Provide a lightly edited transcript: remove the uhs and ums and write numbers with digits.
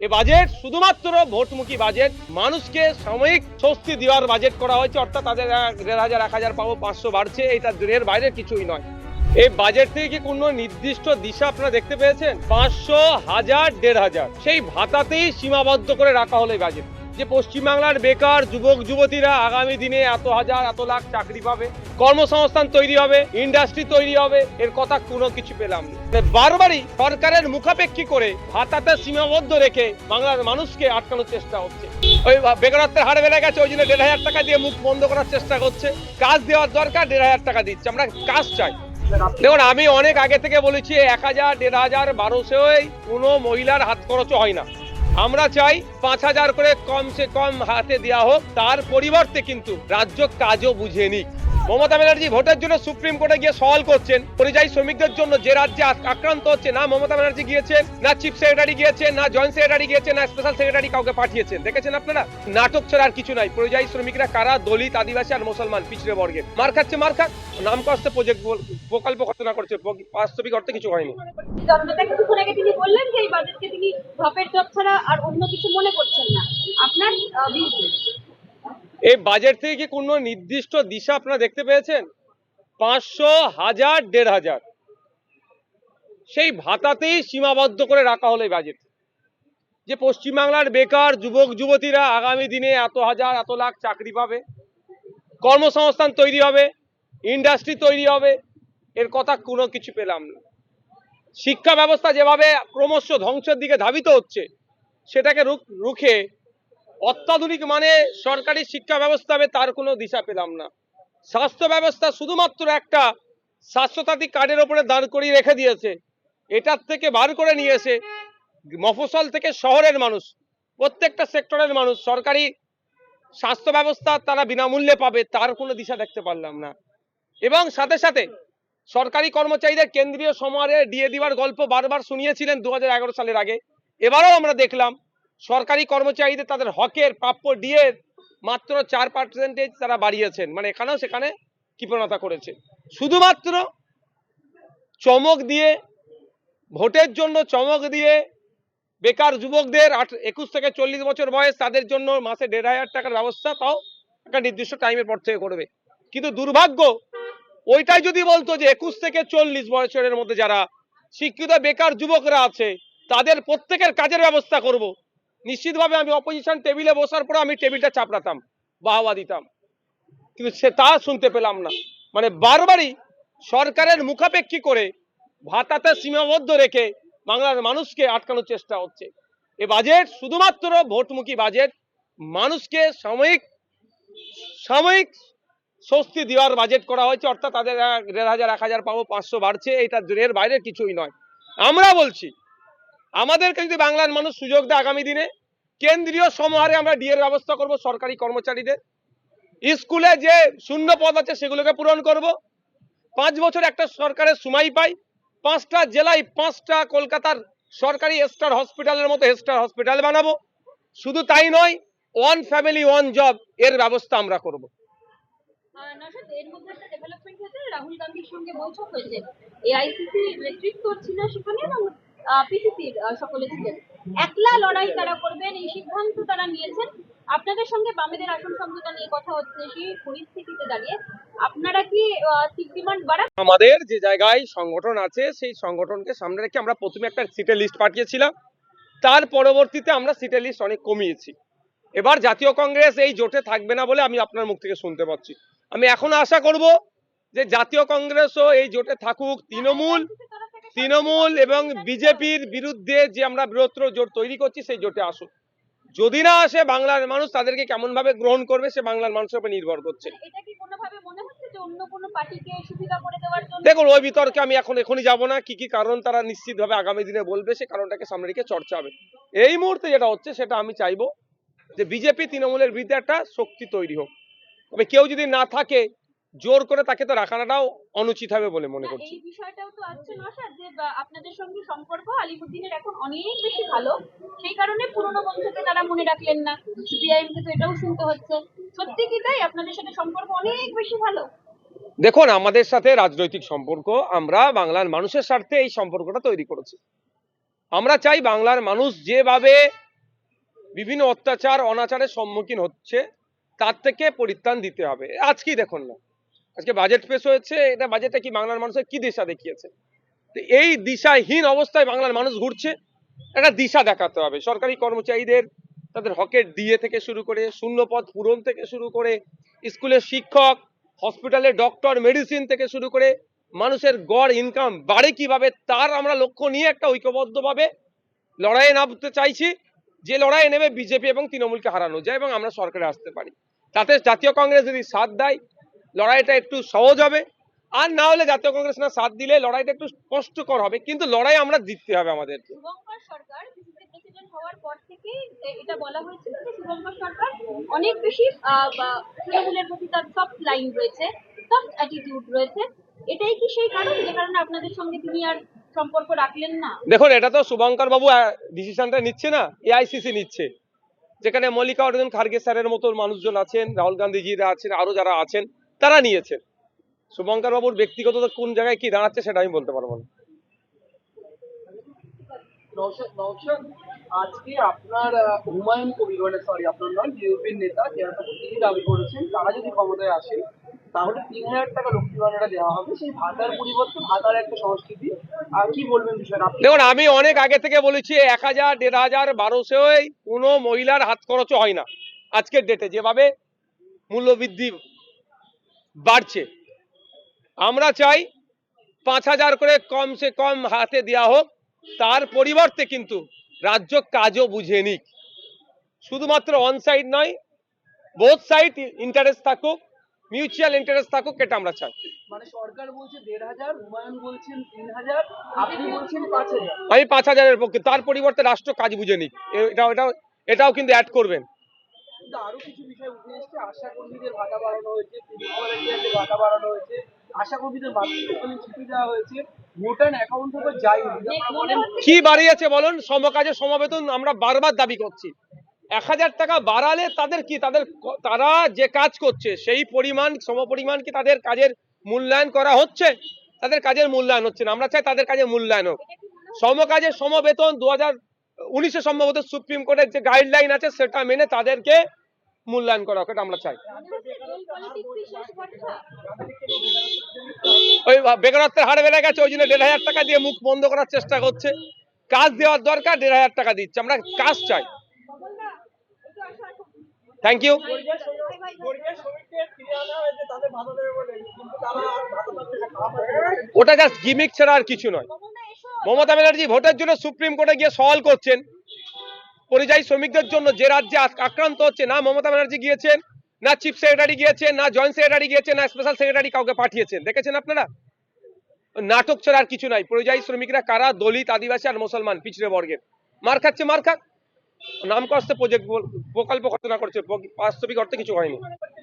এ budget শুধুমাত্র ভোটমুখী budget. মানুষকে সাময়িক স্বস্তি দেওয়ার বাজেট করা হয়েছে, অর্থাৎ তাদের ১,৫০০ ১,০০০ পাবো, ৫০০ বাড়ছে, এটা এর বাইরে কিছুই নয়। এই বাজেট থেকে কি কোনো নির্দিষ্ট দিশা আপনারা দেখতে পেয়েছেন? ৫০০, ১,০০০, ১,৫০০ সেই ভাতাতেই সীমাবদ্ধ করে রাখা হলো এই বাজেট। যে পশ্চিমবাংলার বেকার যুবক যুবতীরা আগামী দিনে এত হাজার এত লাখ চাকরি পাবে, কর্মসংস্থান তৈরি হবে, ইন্ডাস্ট্রি তৈরি হবে, এর কথা কোনো কিছু পেলাম না। বারবারই সরকারের মুখাপেক্ষী করে ভাতাতে সীমাবদ্ধ রেখে বাংলার মানুষকে আটকানোর চেষ্টা হচ্ছে। ওই বেকারত্বের হার বেড়ে গেছে, ওই জন্য ১,৫০০ টাকা দিয়ে মুখ বন্ধ করার চেষ্টা করছে। কাজ দেওয়ার দরকার, ১,৫০০ টাকা দিচ্ছে, আমরা কাজ চাই। দেখুন, আমি অনেক আগে থেকে বলেছি ১,০০০, ১,৫০০, ১,২০০ কোনো মহিলার হাত খরচও হয় না। আমরা চাই ৫,০০০ করে কমসে কম হাতে দেওয়া হোক, তার পরিবর্তে কিন্তু রাজ্য কাজও বুঝে নিক। মমতা ব্যানার্জি ভোটের জন্য সুপ্রিম কোর্টে গিয়ে সওয়াল করছেন পরিযায়ী শ্রমিকদের জন্য যে রাজ্যে আক্রান্ত হচ্ছে। না মমতা ব্যানার্জি গিয়েছেন, না চিফ সেক্রেটারি গিয়েছেন, না জয়েন্ট সেক্রেটারি গিয়েছেন, না স্পেশাল সেক্রেটারি কাউকে পাঠিয়েছেন। দেখেছেন আপনারা? নাটক ছাড়া আর কিছু নাই। পরিযায়ী শ্রমিকরা কারা? দলিত, আদিবাসী আর মুসলমান পিছড়ে বর্গের। মার খাচ্ছে, মার খাক। নাম কষ্টে প্রকল্প ঘোষণা করছে, বাস্তবিক অর্থে কিছু হয়নি। কিছুক্ষণ আগে তিনি বললেন যে এই বাজেটকে তিনি ঢপের জব ছাড়া আর অন্য কিছু মনে করছেন না। আপনার এই বাজেট থেকে কি কোনো নির্দিষ্ট দিশা আপনারা দেখতে পেয়েছেন? ৫০০, ১,০০০, ১,৫০০ সেই ভাতাতেই সীমাবদ্ধ করে রাখা হলো এই বাজেট। যে পশ্চিমবাংলার বেকার যুবক যুবতীরা আগামী দিনে এত হাজার এত লাখ চাকরি পাবে, কর্মসংস্থান তৈরি হবে, ইন্ডাস্ট্রি তৈরি হবে, এর কথা কোনো কিছু পেলাম না। শিক্ষা ব্যবস্থা যেভাবে ক্রমশ ধ্বংসের দিকে ধাবিত হচ্ছে, সেটাকে রুখে অত্যাধুনিক মানে সরকারি শিক্ষা ব্যবস্থা হবে, তার কোনো দিশা পেলাম না। স্বাস্থ্য ব্যবস্থা শুধুমাত্র একটা স্বাস্থ্যসাথী কার্ডের ওপরে দাঁড় করিয়ে রেখে দিয়েছে। এটার থেকে বার করে নিয়ে এসে মফস্বল থেকে শহরের মানুষ, প্রত্যেকটা সেক্টরের মানুষ সরকারি স্বাস্থ্য ব্যবস্থা তারা বিনামূল্যে পাবে, তার কোনো দিশা দেখতে পারলাম না। এবং সাথে সাথে সরকারি কর্মচারীদের কেন্দ্রীয় সমারোহে ডিএ দেওয়ার গল্প বারবার শুনিয়েছিলেন ২০১১ সালের আগে। এবারও আমরা দেখলাম সরকারি কর্মচারীদের তাদের হকের প্রাপ্য ডিএ মাত্র ৪% তারা বাড়িয়েছেন। মানে এখানেও সেখানে কৃপণতা করেছে। শুধুমাত্র চমক দিয়ে, ভোটের জন্য চমক দিয়ে বেকার যুবকদের ২১ থেকে ৪০ বছর বয়স, তাদের জন্য মাসে ১,৫০০ টাকার ব্যবস্থা, তাও একটা নির্দিষ্ট টাইমের পর থেকে করবে। কিন্তু দুর্ভাগ্য, ওইটাই যদি বলতো যে ২১ থেকে ৪০ বছরের মধ্যে যারা শিক্ষিত বেকার যুবকরা আছে তাদের প্রত্যেকের কাজের ব্যবস্থা করব, নিশ্চিতভাবে আমি অপোজিশন টেবিলে বসার পর আমি টেবিলটা চাপড়াতাম, বাহবা দিতাম। কিন্তু সে তা শুনতে পেলাম না। মানে বারবারই সরকারের মুখাপেক্ষী করে ভাতাতে সীমাবদ্ধ রেখে বাংলার মানুষকে আটকানোর চেষ্টা হচ্ছে। এ বাজেট শুধুমাত্র ভোটমুখী বাজেট। মানুষকে সাময়িক সাময়িক স্বস্তি দেওয়ার বাজেট করা হয়েছে, অর্থাৎ তাদের ১,৫০০ ১,০০০ পাবো, ৫০০ বাড়ছে, এটা এর বাইরে কিছুই নয়। আমরা বলছি আমাদেরকে যদি বাংলার মানুষ সুযোগ দেয়, আগামী দিনে কেন্দ্রীয় সমাহারে আমরা ডিএর ব্যবস্থা করব সরকারি কর্মচারীদের। স্কুলে যে শূন্য পদ আছে সেগুলোকে পূরণ করব। ৫ বছর একটা সরকারের সময় পাই, ৫টা জেলায় ৫টা কলকাতার সরকারি স্টার হসপিটালের মতো স্টার হসপিটাল বানাবো। শুধু তাই নয়, ওয়ান ফ্যামিলি ওয়ান জব এর ব্যবস্থা আমরা করব। এর মধ্যে একটা ডেভেলপমেন্ট হয়েছে, রাহুল গান্ধীর সঙ্গে বৈঠক হয়েছে, এআইসিসি নেতৃত্ব ছিল সেখানে এবং পিসিসির সকলে ছিলেন। একলা লড়াই তারা করবেন এই সিদ্ধান্ত তারা নিয়েছেন। আপনাদের সঙ্গে বামেদের আসন সমঝোতা নিয়ে কথা হচ্ছে, সেই পরিস্থিতিতে দাঁড়িয়ে আপনারা কি সিট ডিমান্ড বাড়ান? আমাদের যে জায়গায় সংগঠন আছে সেই সংগঠনকে সামনে রেখে আমরা প্রথমে একটা সিটের লিস্ট পাঠিয়েছিলাম, তার পরবর্তীতে আমরা সিটের লিস্ট অনেক কমিয়েছি। এবার জাতীয় কংগ্রেস এই জোটে থাকবে না বলে আমি আপনার মুখ থেকে শুনতে পাচ্ছি। আমি এখনো আশা করব যে জাতীয় কংগ্রেসও এই জোটে থাকুক। তৃণমূল এবং বিজেপির বিরুদ্ধে যে আমরা বৃহত্তর জোট তৈরি করছি সেই জোটে আসুক। যদি না আসে, বাংলার মানুষ তাদেরকে কেমন ভাবে গ্রহণ করবে সে বাংলার মানুষের উপর নির্ভর করছে। এটা কি কোনোভাবে মনে হচ্ছে যে অন্য কোনো পার্টিকে সুবিধা করে দেওয়ার জন্য? দেখুন, ওই বিতর্কে আমি এখনই যাব না। কি কি কারণ তারা নিশ্চিতভাবে আগামী দিনে বলবে, সে কারণটাকে সামনে রেখে চর্চা হবে। এই মুহূর্তে যেটা হচ্ছে সেটা আমি চাইবো যে বিজেপি তৃণমূলের বিরুদ্ধে একটা শক্তি তৈরি হোক। তবে কেউ যদি না থাকে, জোর করে তাকে তো রাখাটাও অনুচিত হবে বলে মনে করছি। এই বিষয়টাও তো আসছে নশাদ, যে আপনাদের সঙ্গে সম্পর্ক আলিমুদ্দিনের এখন অনেক বেশি ভালো, সেই কারণে পুরনো বন্ধুকে তারা মনে রাখলেন না। সিপিআইএম কে তো এটাও শুনতে হচ্ছে। সত্যি কি তাই? আপনাদের সাথে সম্পর্ক অনেক বেশি ভালো? দেখুন, আমাদের সাথে রাজনৈতিক সম্পর্ক, আমরা বাংলার মানুষের স্বার্থে এই সম্পর্কটা তৈরি করেছি। আমরা চাই বাংলার মানুষ যেভাবে বিভিন্ন অত্যাচার অনাচারের সম্মুখীন হচ্ছে, তার থেকে পরিত্রাণ দিতে হবে। আজকেই দেখুন না, আজকে বাজেট পেশ হয়েছে, এটা বাজেটটা কি বাংলার মানুষের কি দিশা দেখিয়েছে? তো এই দিশাহীন অবস্থায় বাংলার মানুষ ঘুরছে, একটা দিশা দেখাতে হবে। সরকারি কর্মচারীদের তাদের হকের ডিএ থেকে শুরু করে শূন্যপদ পূরণ থেকে শুরু করে স্কুলের শিক্ষক, হসপিটালে ডক্টর, মেডিসিন থেকে শুরু করে মানুষের গড় ইনকাম বাড়ে কিভাবে, তার আমরা লক্ষ্য নিয়ে একটা ঐক্যবদ্ধভাবে লড়াইয়ে নামতে চাইছি, যে লড়াইয়ে নেমে বিজেপি এবং তৃণমূলকে হারানো যায় এবং আমরা সরকারে আসতে পারি। তাতে জাতীয় কংগ্রেস যদি সাথ দেয় লড়াইটা একটু সহজ হবে, আর না হলে জাতীয় কংগ্রেস না সাথ দিলে লড়াইটা একটু কষ্টকর হবে, কিন্তু লড়াই আমরা জিততে হবে আমাদেরকে। শুভঙ্কর সরকার পিসিসি প্রেসিডেন্ট হওয়ার পর থেকে এটা বলা হয়েছিল যে শুভঙ্কর সরকার অনেক বেশি তৃণমূলের প্রতি তার সফট লাইন রয়েছে, সফট অ্যাটিটিউড রয়েছে। এটাই কি সেই কারণ যে কারণে আপনাদের সঙ্গে তিনি আর সম্পর্ক রাখলেন না? দেখুন, এটা তো শুভঙ্কর বাবু ডিসিশনটা নিচ্ছে না, এআইসিসি নিচ্ছে, যেখানে মল্লিকার্জুন খার্গে স্যারের মতো মানুষজন আছেন, রাহুল গান্ধীজিরা আছেন, আরো যারা আছেন তারা নিয়েছেন। শুভঙ্কর বাবুর ব্যক্তিগত কোন জায়গায় কি দাঁড়াচ্ছে সেটা আমি বলতে পারবো না। নওশাদ, আজকে আপনার হুমায়ুন কবির, মানে সরি আপনার নয়, বিএনপির নেতা তিনি দাবি করেছেন তারা যদি ক্ষমতায় আসে তাহলে 3,000 টাকা লক্ষ্মী ভাণ্ডারটা দেওয়া হবে, সেই ভাতার পরিবর্তে ভাতার একটা সংস্কৃতি। আর কি বলবেন বিষয়টা আপনি? দেখুন, আমি অনেক আগে থেকে বলেছি 1,000, 1,500, 1,200 কোনো মহিলার হাত খরচও হয় না। আজকের ডেটে যেভাবে মূল্যবৃদ্ধি বাড়ছে, আমরা চাই 5,000 করে কমসে কম হাতে দেওয়া হোক। তার পরিবর্তে কিন্তু রাজ্য কাজও বুঝে নিক, শুধুমাত্র অন সাইড নয়, বোথ সাইড ইন্টারেস্ট থাকুক, মিউচুয়াল ইন্টারেস্ট থাকুক, এটা আমরা চাই। মানে সরকার বলছে 1,500, হুমায়ুন বলছেন 3,000, আপনি বলছেন 5,000। আমি 5,000-এর পক্ষে, তার পরিবর্তে রাষ্ট্র কাজ বুঝে নিক, এটাও কিন্তু অ্যাড করবেন। কিন্তু আরো কিছু বিষয় উঠে এসছে, আশা কর্মীদের ভাতা বাড়ানো হয়েছে, পুলিশ ভলান্টিয়ারদের ভাতা বাড়ানো হয়েছে, আশা কর্মীদের মাতৃত্বকালীন ছুটি দেওয়া হয়েছে, ভোটার অ্যাকাউন্ট থেকে যাই বলেন। কি বাড়িয়েছে বলুন? সমকাজে সমবেতন আমরা বারবার দাবি করছি। 1,000 টাকা বাড়ালে তাদের কি, তারা যে কাজ করছে সেই পরিমাণ সমপরিমাণ কি তাদের কাজের মূল্যায়ন করা হচ্ছে? তাদের কাজের মূল্যায়ন হচ্ছে না। আমরা চাই তাদের কাজের মূল্যায়ন হোক। সমকাজে সমবেতন 2019-এ সম্ভবত সুপ্রিম কোর্টের যে গাইডলাইন আছে সেটা মেনে তাদেরকে মূল্যায়ন করা হোক, এটা আমরা চাই। ওই বেকারত্বের হার বেড়ে গেছে, ওই জন্য 1,500 টাকা দিয়ে মুখ বন্ধ করার চেষ্টা করছে। কাজ দেওয়ার দরকার, 1,500 টাকা দিচ্ছে, আমরা কাজ চাই। Thank you. ওটা জাস্ট গিমিক ছাড়া আর কিছু নয়। মমতা ব্যানার্জি ভোটের জন্য সুপ্রিম কোর্টে গিয়ে সওয়াল করছেন পরিযায়ী শ্রমিকদের জন্য যে রাজ্যে আক্রান্ত হচ্ছে। না মমতা ব্যানার্জি গিয়েছেন, না চিফ সেক্রেটারি গিয়েছেন, না জয়েন্ট সেক্রেটারি গিয়েছেন, না স্পেশাল সেক্রেটারি কাউকে পাঠিয়েছেন। দেখেছেন আপনারা? নাটক ছাড়া আর কিছু নাই। পরিযায়ী শ্রমিকরা কারা? দলিত, আদিবাসী আর মুসলমান পিছড়ে বর্গের। মার খাচ্ছে, মার খাক। নাম কষ্টে প্রকল্প ঘোষণা করছে, বাস্তবিক অর্থে কিছু হয়নি।